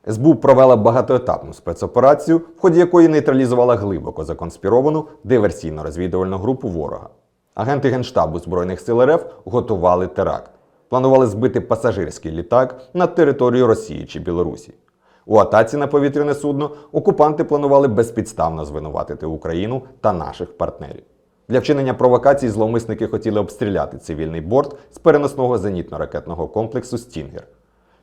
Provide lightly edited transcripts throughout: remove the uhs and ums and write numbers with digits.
СБУ провела багатоетапну спецоперацію, в ході якої нейтралізувала глибоко законспіровану диверсійно-розвідувальну групу ворога. Агенти Генштабу Збройних сил РФ готували теракт. Планували збити пасажирський літак над територією Росії чи Білорусі. У атаці на повітряне судно окупанти планували безпідставно звинуватити Україну та наших партнерів. Для вчинення провокацій зловмисники хотіли обстріляти цивільний борт з переносного зенітно-ракетного комплексу «Стінгер».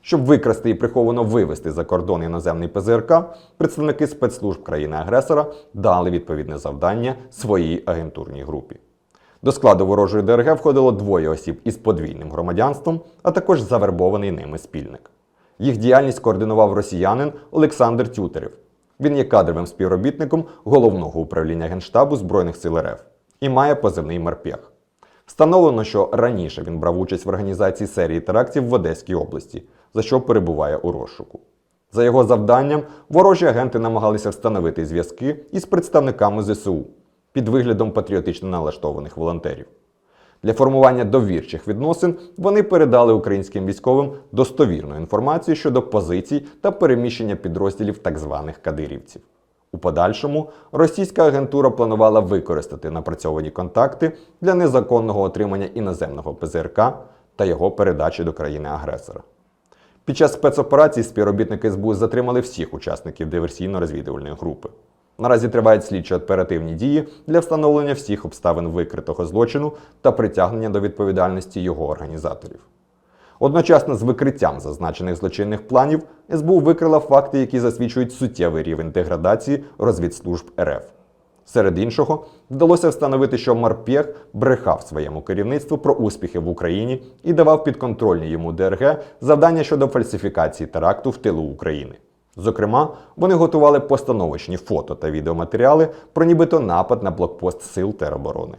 Щоб викрасти і приховано вивезти за кордон іноземний ПЗРК, представники спецслужб країни-агресора дали відповідне завдання своїй агентурній групі. До складу ворожої ДРГ входило 2 осіб із подвійним громадянством, а також завербований ними спільник. Їх діяльність координував росіянин Олександр Тютерєв. Він є кадровим співробітником Головного управління Генштабу Збройних сил РФ і має позивний «Морпех». Встановлено, що раніше він брав участь в організації серії терактів в Одеській області, за що перебуває у розшуку. За його завданням, ворожі агенти намагалися встановити зв'язки із представниками ЗСУ під виглядом патріотично налаштованих волонтерів. Для формування довірчих відносин вони передали українським військовим достовірну інформацію щодо позицій та переміщення підрозділів так званих кадирівців. У подальшому російська агентура планувала використати напрацьовані контакти для незаконного отримання іноземного ПЗРК та його передачі до країни-агресора. Під час спецоперації співробітники СБУ затримали всіх учасників диверсійно-розвідувальної групи. Наразі тривають слідчо-оперативні дії для встановлення всіх обставин викритого злочину та притягнення до відповідальності його організаторів. Одночасно з викриттям зазначених злочинних планів СБУ викрила факти, які засвідчують суттєвий рівень деградації розвідслужб РФ. Серед іншого, вдалося встановити, що Морпех брехав своєму керівництву про успіхи в Україні і давав підконтрольній йому ДРГ завдання щодо фальсифікації теракту в тилу України. Зокрема, вони готували постановочні фото та відеоматеріали про нібито напад на блокпост Сил тероборони.